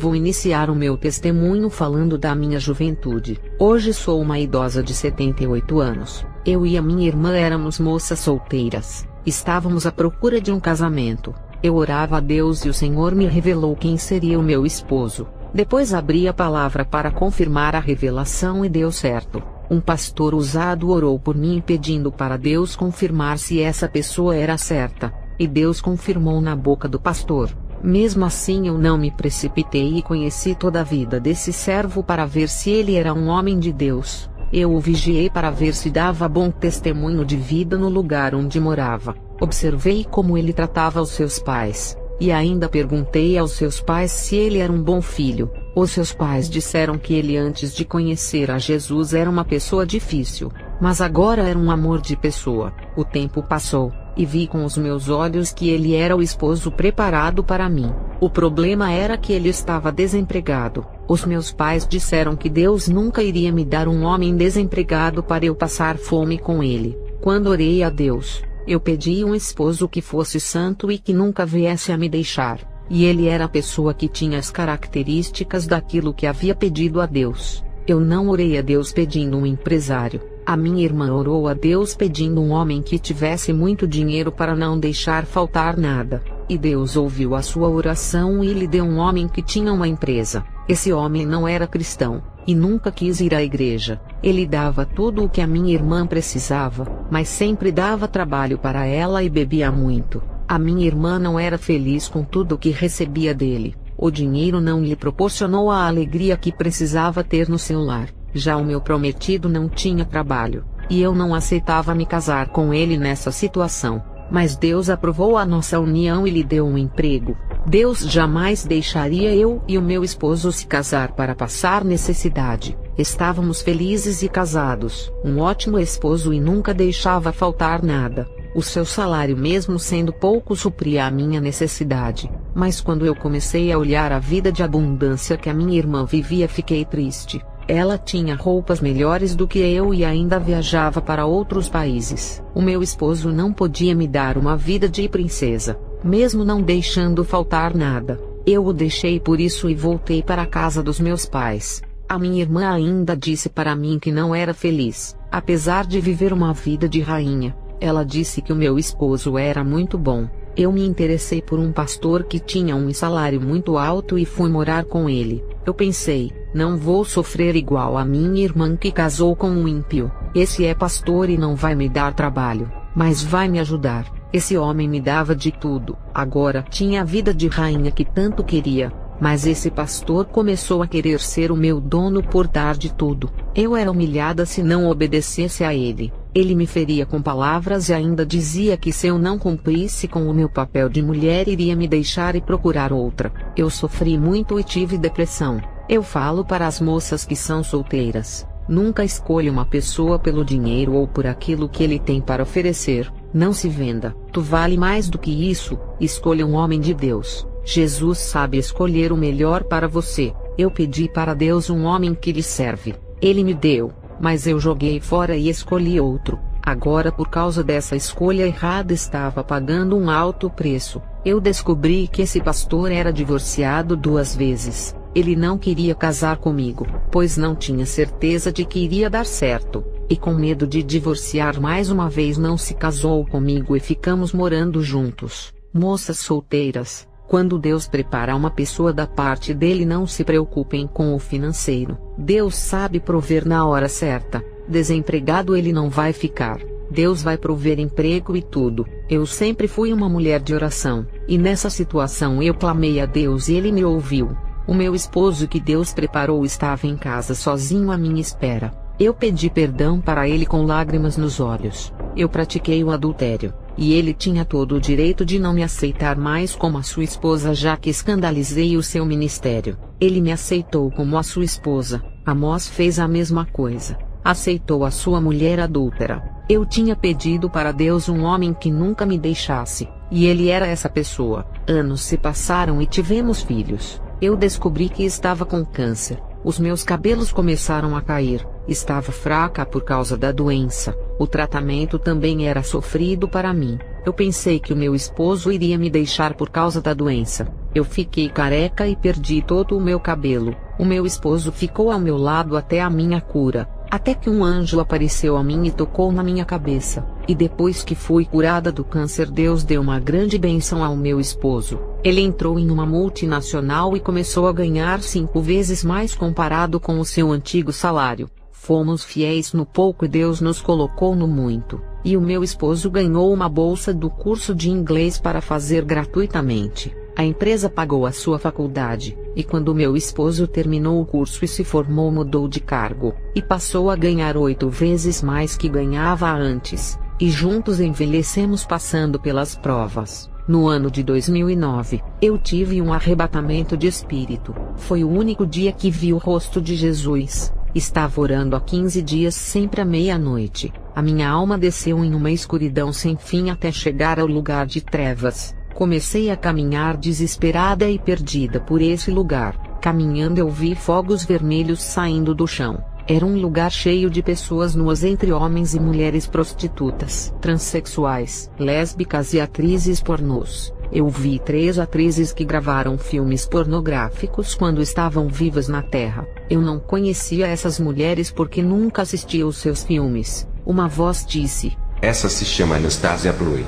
Vou iniciar o meu testemunho falando da minha juventude. Hoje sou uma idosa de 78 anos. Eu e a minha irmã éramos moças solteiras. Estávamos à procura de um casamento. Eu orava a Deus e o Senhor me revelou quem seria o meu esposo. Depois abri a palavra para confirmar a revelação e deu certo. Um pastor usado orou por mim pedindo para Deus confirmar se essa pessoa era certa. E Deus confirmou na boca do pastor. Mesmo assim eu não me precipitei e conheci toda a vida desse servo para ver se ele era um homem de Deus. Eu o vigiei para ver se dava bom testemunho de vida no lugar onde morava. Observei como ele tratava os seus pais. E ainda perguntei aos seus pais se ele era um bom filho. Os seus pais disseram que ele antes de conhecer a Jesus era uma pessoa difícil, mas agora era um amor de pessoa. O tempo passou, e vi com os meus olhos que ele era o esposo preparado para mim. O problema era que ele estava desempregado. Os meus pais disseram que Deus nunca iria me dar um homem desempregado para eu passar fome com ele. Quando orei a Deus, eu pedi um esposo que fosse santo e que nunca viesse a me deixar. E ele era a pessoa que tinha as características daquilo que havia pedido a Deus. Eu não orei a Deus pedindo um empresário. A minha irmã orou a Deus pedindo um homem que tivesse muito dinheiro para não deixar faltar nada. E Deus ouviu a sua oração e lhe deu um homem que tinha uma empresa. Esse homem não era cristão, e nunca quis ir à igreja. Ele dava tudo o que a minha irmã precisava, mas sempre dava trabalho para ela e bebia muito. A minha irmã não era feliz com tudo o que recebia dele. O dinheiro não lhe proporcionou a alegria que precisava ter no seu lar. Já o meu prometido não tinha trabalho, e eu não aceitava me casar com ele nessa situação. Mas Deus aprovou a nossa união e lhe deu um emprego. Deus jamais deixaria eu e o meu esposo se casar para passar necessidade. Estávamos felizes e casados. Um ótimo esposo e nunca deixava faltar nada. O seu salário, mesmo sendo pouco, supria a minha necessidade. Mas quando eu comecei a olhar a vida de abundância que a minha irmã vivia, fiquei triste. Ela tinha roupas melhores do que eu e ainda viajava para outros países. O meu esposo não podia me dar uma vida de princesa, mesmo não deixando faltar nada. Eu o deixei por isso e voltei para a casa dos meus pais. A minha irmã ainda disse para mim que não era feliz, apesar de viver uma vida de rainha. Ela disse que o meu esposo era muito bom. Eu me interessei por um pastor que tinha um salário muito alto e fui morar com ele. Eu pensei, não vou sofrer igual a minha irmã que casou com um ímpio. Esse é pastor e não vai me dar trabalho, mas vai me ajudar. Esse homem me dava de tudo. Agora tinha a vida de rainha que tanto queria. Mas esse pastor começou a querer ser o meu dono por dar de tudo. Eu era humilhada se não obedecesse a ele. Ele me feria com palavras e ainda dizia que se eu não cumprisse com o meu papel de mulher iria me deixar e procurar outra. Eu sofri muito e tive depressão. Eu falo para as moças que são solteiras: nunca escolha uma pessoa pelo dinheiro ou por aquilo que ele tem para oferecer. Não se venda. Tu vale mais do que isso. Escolha um homem de Deus. Jesus sabe escolher o melhor para você. Eu pedi para Deus um homem que lhe serve. Ele me deu, mas eu joguei fora e escolhi outro. Agora, por causa dessa escolha errada, estava pagando um alto preço. Eu descobri que esse pastor era divorciado 2 vezes. Ele não queria casar comigo, pois não tinha certeza de que iria dar certo. E com medo de divorciar mais uma vez, não se casou comigo e ficamos morando juntos. Moças solteiras, quando Deus prepara uma pessoa da parte dele, não se preocupem com o financeiro. Deus sabe prover na hora certa. Desempregado ele não vai ficar. Deus vai prover emprego e tudo. Eu sempre fui uma mulher de oração, e nessa situação eu clamei a Deus e ele me ouviu. O meu esposo que Deus preparou estava em casa sozinho à minha espera. Eu pedi perdão para ele com lágrimas nos olhos. Eu pratiquei o adultério, e ele tinha todo o direito de não me aceitar mais como a sua esposa, já que escandalizei o seu ministério. Ele me aceitou como a sua esposa. Amós fez a mesma coisa. Aceitou a sua mulher adúltera. Eu tinha pedido para Deus um homem que nunca me deixasse, e ele era essa pessoa. Anos se passaram e tivemos filhos. Eu descobri que estava com câncer. Os meus cabelos começaram a cair. Estava fraca por causa da doença. O tratamento também era sofrido para mim. Eu pensei que o meu esposo iria me deixar por causa da doença. Eu fiquei careca e perdi todo o meu cabelo. O meu esposo ficou ao meu lado até a minha cura. Até que um anjo apareceu a mim e tocou na minha cabeça. E depois que fui curada do câncer, Deus deu uma grande bênção ao meu esposo. Ele entrou em uma multinacional e começou a ganhar 5 vezes mais comparado com o seu antigo salário. Fomos fiéis no pouco e Deus nos colocou no muito. E o meu esposo ganhou uma bolsa do curso de inglês para fazer gratuitamente. A empresa pagou a sua faculdade, e quando meu esposo terminou o curso e se formou, mudou de cargo, e passou a ganhar 8 vezes mais que ganhava antes, e juntos envelhecemos passando pelas provas. No ano de 2009, eu tive um arrebatamento de espírito. Foi o único dia que vi o rosto de Jesus. Estava orando há 15 dias, sempre à meia-noite. A minha alma desceu em uma escuridão sem fim até chegar ao lugar de trevas. Comecei a caminhar desesperada e perdida por esse lugar. Caminhando, eu vi fogos vermelhos saindo do chão. Era um lugar cheio de pessoas nuas, entre homens e mulheres, prostitutas, transexuais, lésbicas e atrizes pornôs. Eu vi 3 atrizes que gravaram filmes pornográficos quando estavam vivas na Terra. Eu não conhecia essas mulheres porque nunca assistia aos seus filmes. Uma voz disse: "Essa se chama Anastasia Brui."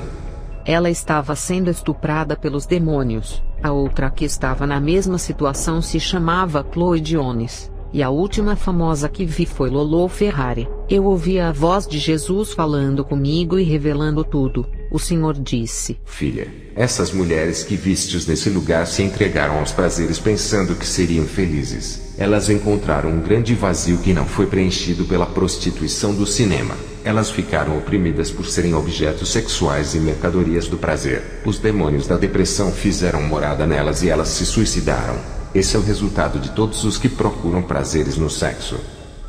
Ela estava sendo estuprada pelos demônios. A outra que estava na mesma situação se chamava Chloe Jones. E a última famosa que vi foi Lolo Ferrari. Eu ouvia a voz de Jesus falando comigo e revelando tudo. O Senhor disse: "Filha, essas mulheres que vistes nesse lugar se entregaram aos prazeres pensando que seriam felizes. Elas encontraram um grande vazio que não foi preenchido pela prostituição do cinema. Elas ficaram oprimidas por serem objetos sexuais e mercadorias do prazer. Os demônios da depressão fizeram morada nelas e elas se suicidaram. Esse é o resultado de todos os que procuram prazeres no sexo."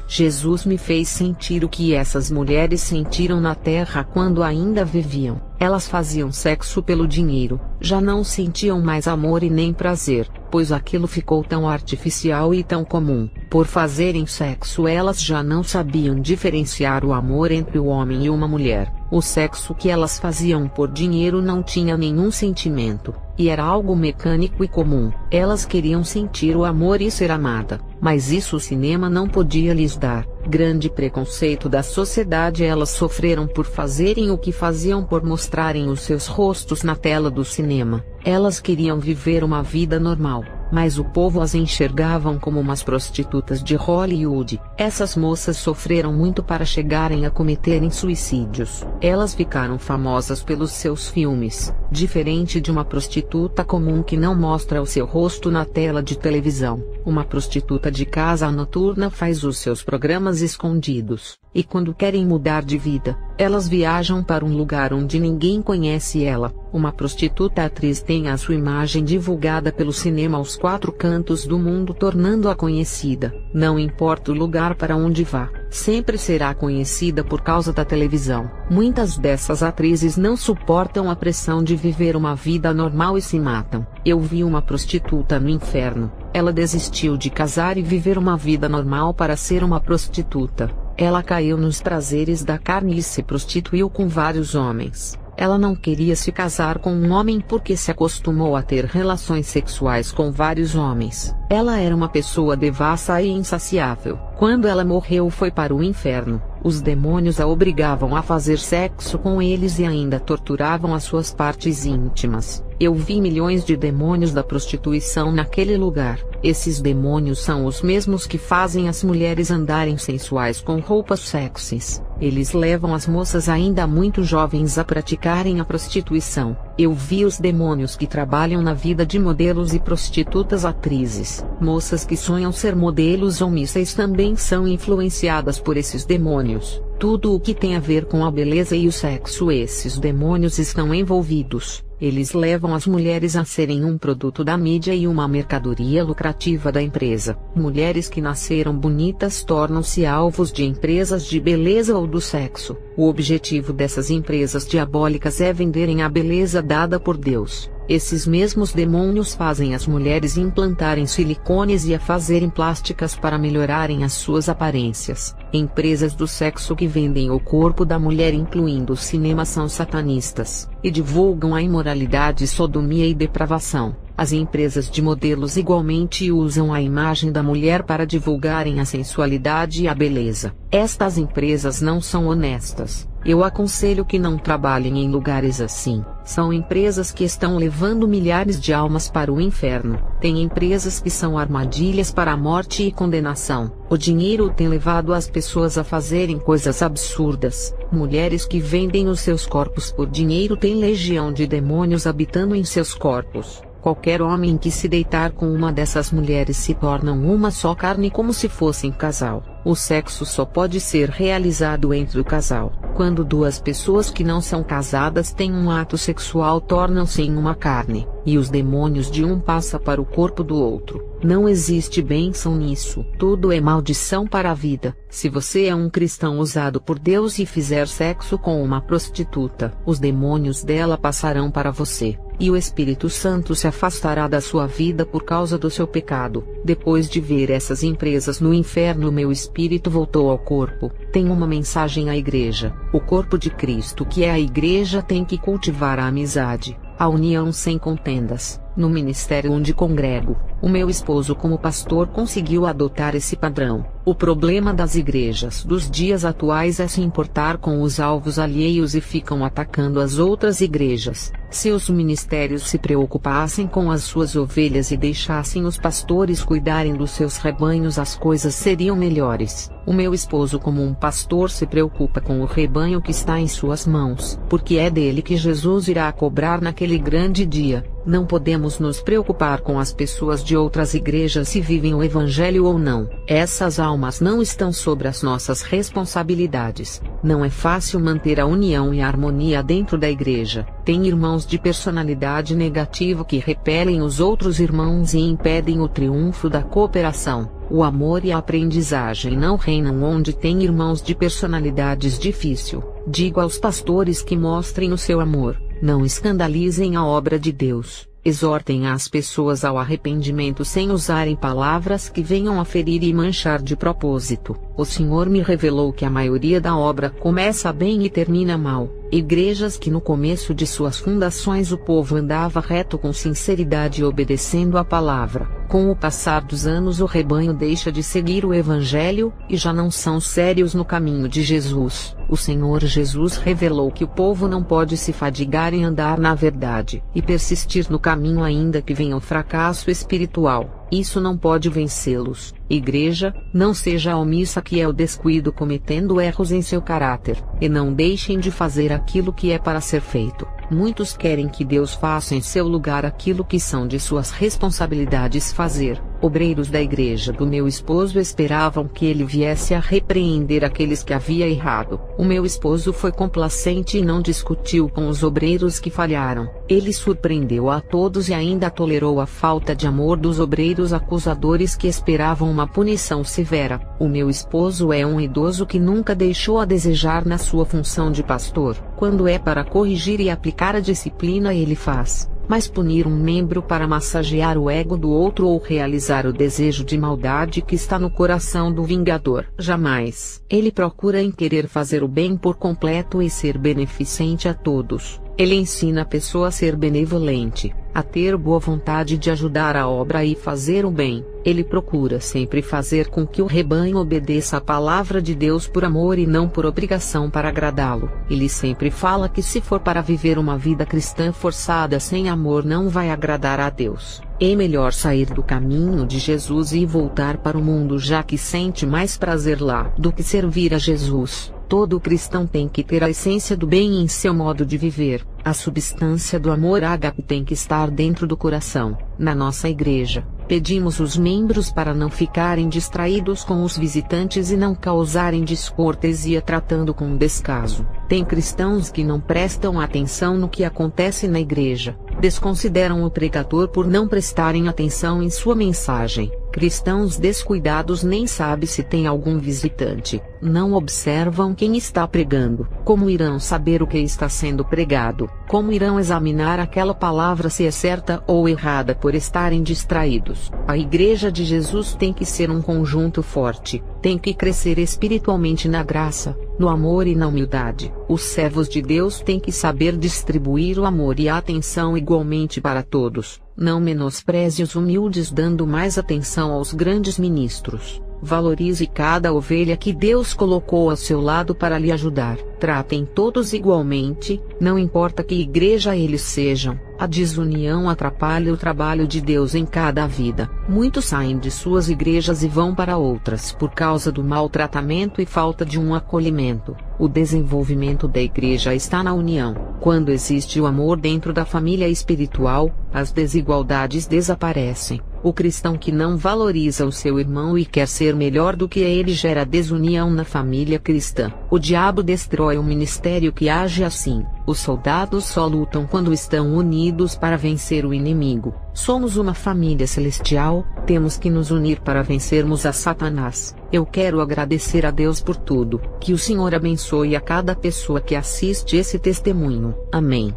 Jesus me fez sentir o que essas mulheres sentiram na Terra quando ainda viviam. Elas faziam sexo pelo dinheiro, já não sentiam mais amor e nem prazer, pois aquilo ficou tão artificial e tão comum. Por fazerem sexo, elas já não sabiam diferenciar o amor entre o homem e uma mulher. O sexo que elas faziam por dinheiro não tinha nenhum sentimento, e era algo mecânico e comum. Elas queriam sentir o amor e ser amada, mas isso o cinema não podia lhes dar. Grande preconceito da sociedade elas sofreram por fazerem o que faziam, por mostrarem os seus rostos na tela do cinema. Elas queriam viver uma vida normal, mas o povo as enxergavam como umas prostitutas de Hollywood. Essas moças sofreram muito para chegarem a cometerem suicídios. Elas ficaram famosas pelos seus filmes, diferente de uma prostituta comum que não mostra o seu rosto na tela de televisão. Uma prostituta de casa noturna faz os seus programas escondidos, e quando querem mudar de vida, elas viajam para um lugar onde ninguém conhece ela. Uma prostituta atriz tem a sua imagem divulgada pelo cinema aos 4 cantos do mundo, tornando-a conhecida. Não importa o lugar para onde vá, sempre será conhecida por causa da televisão. Muitas dessas atrizes não suportam a pressão de viver uma vida normal e se matam. Eu vi uma prostituta no inferno. Ela desistiu de casar e viver uma vida normal para ser uma prostituta. Ela caiu nos prazeres da carne e se prostituiu com vários homens. Ela não queria se casar com um homem porque se acostumou a ter relações sexuais com vários homens. Ela era uma pessoa devassa e insaciável. Quando ela morreu, foi para o inferno. Os demônios a obrigavam a fazer sexo com eles e ainda torturavam as suas partes íntimas. Eu vi milhões de demônios da prostituição naquele lugar. Esses demônios são os mesmos que fazem as mulheres andarem sensuais com roupas sexys. Eles levam as moças ainda muito jovens a praticarem a prostituição. Eu vi os demônios que trabalham na vida de modelos e prostitutas atrizes. Moças que sonham ser modelos ou mísseis também são influenciadas por esses demônios. Tudo o que tem a ver com a beleza e o sexo, esses demônios estão envolvidos. Eles levam as mulheres a serem um produto da mídia e uma mercadoria lucrativa da empresa. Mulheres que nasceram bonitas tornam-se alvos de empresas de beleza ou do sexo. O objetivo dessas empresas diabólicas é venderem a beleza dada por Deus. Esses mesmos demônios fazem as mulheres implantarem silicones e a fazerem plásticas para melhorarem as suas aparências. Empresas do sexo que vendem o corpo da mulher, incluindo o cinema, são satanistas, e divulgam a imoralidade, sodomia e depravação. As empresas de modelos igualmente usam a imagem da mulher para divulgarem a sensualidade e a beleza. Estas empresas não são honestas. Eu aconselho que não trabalhem em lugares assim. São empresas que estão levando milhares de almas para o inferno. Tem empresas que são armadilhas para a morte e condenação. O dinheiro tem levado as pessoas a fazerem coisas absurdas. Mulheres que vendem os seus corpos por dinheiro têm legião de demônios habitando em seus corpos. Qualquer homem que se deitar com uma dessas mulheres se tornam uma só carne como se fossem casal. O sexo só pode ser realizado entre o casal. Quando duas pessoas que não são casadas têm um ato sexual, tornam-se em uma carne, e os demônios de um passam para o corpo do outro. Não existe bênção nisso. Tudo é maldição para a vida. Se você é um cristão usado por Deus e fizer sexo com uma prostituta, os demônios dela passarão para você, e o Espírito Santo se afastará da sua vida por causa do seu pecado. Depois de ver essas empresas no inferno, meu espírito voltou ao corpo. Tem uma mensagem à igreja. O corpo de Cristo, que é a igreja, tem que cultivar a amizade, a união sem contendas. No ministério onde congrego, o meu esposo como pastor conseguiu adotar esse padrão. O problema das igrejas dos dias atuais é se importar com os alvos alheios e ficam atacando as outras igrejas. Se os ministérios se preocupassem com as suas ovelhas e deixassem os pastores cuidarem dos seus rebanhos, as coisas seriam melhores. O meu esposo como um pastor se preocupa com o rebanho que está em suas mãos, porque é dele que Jesus irá cobrar naquele grande dia. Não podemos nos preocupar com as pessoas de outras igrejas se vivem o evangelho ou não. Essas almas não estão sobre as nossas responsabilidades. Não é fácil manter a união e a harmonia dentro da igreja. Tem irmãos de personalidade negativa que repelem os outros irmãos e impedem o triunfo da cooperação. O amor e a aprendizagem não reinam onde tem irmãos de personalidades difíceis. Digo aos pastores que mostrem o seu amor. Não escandalizem a obra de Deus. Exortem as pessoas ao arrependimento sem usarem palavras que venham a ferir e manchar de propósito. O Senhor me revelou que a maioria da obra começa bem e termina mal. Igrejas que no começo de suas fundações o povo andava reto com sinceridade e obedecendo a palavra. Com o passar dos anos o rebanho deixa de seguir o evangelho, e já não são sérios no caminho de Jesus. O Senhor Jesus revelou que o povo não pode se fadigar em andar na verdade, e persistir no caminho ainda que venha o fracasso espiritual. Isso não pode vencê-los. Igreja, não seja omissa que é o descuido cometendo erros em seu caráter, e não deixem de fazer aquilo que é para ser feito. Muitos querem que Deus faça em seu lugar aquilo que são de suas responsabilidades fazer. Obreiros da igreja do meu esposo esperavam que ele viesse a repreender aqueles que havia errado. O meu esposo foi complacente e não discutiu com os obreiros que falharam. Ele surpreendeu a todos e ainda tolerou a falta de amor dos obreiros acusadores que esperavam uma punição severa. O meu esposo é um idoso que nunca deixou a desejar na sua função de pastor. Quando é para corrigir e aplicar a disciplina, ele faz. Mas punir um membro para massagear o ego do outro ou realizar o desejo de maldade que está no coração do vingador, jamais. Ele procura em querer fazer o bem por completo e ser beneficente a todos. Ele ensina a pessoa a ser benevolente, a ter boa vontade de ajudar a obra e fazer o bem. Ele procura sempre fazer com que o rebanho obedeça a palavra de Deus por amor e não por obrigação para agradá-lo. Ele sempre fala que se for para viver uma vida cristã forçada sem amor não vai agradar a Deus. É melhor sair do caminho de Jesus e voltar para o mundo, já que sente mais prazer lá do que servir a Jesus. Todo cristão tem que ter a essência do bem em seu modo de viver. A substância do amor ágape tem que estar dentro do coração. Na nossa igreja, pedimos os membros para não ficarem distraídos com os visitantes e não causarem descortesia tratando com descaso. Tem cristãos que não prestam atenção no que acontece na igreja, desconsideram o pregador por não prestarem atenção em sua mensagem. Cristãos descuidados nem sabem se tem algum visitante, não observam quem está pregando, Como irão saber o que está sendo pregado? Como irão examinar aquela palavra se é certa ou errada por estarem distraídos? A Igreja de Jesus tem que ser um conjunto forte, tem que crescer espiritualmente na graça, no amor e na humildade. Os servos de Deus têm que saber distribuir o amor e a atenção igualmente para todos. Não menospreze os humildes dando mais atenção aos grandes ministros. Valorize cada ovelha que Deus colocou ao seu lado para lhe ajudar. Tratem todos igualmente, não importa que igreja eles sejam. A desunião atrapalha o trabalho de Deus em cada vida. Muitos saem de suas igrejas e vão para outras por causa do maltratamento e falta de um acolhimento. O desenvolvimento da igreja está na união. Quando existe o amor dentro da família espiritual, as desigualdades desaparecem. O cristão que não valoriza o seu irmão e quer ser melhor do que ele gera desunião na família cristã. O diabo destrói um ministério que age assim. Os soldados só lutam quando estão unidos para vencer o inimigo. Somos uma família celestial, temos que nos unir para vencermos a Satanás. Eu quero agradecer a Deus por tudo. Que o Senhor abençoe a cada pessoa que assiste esse testemunho. Amém.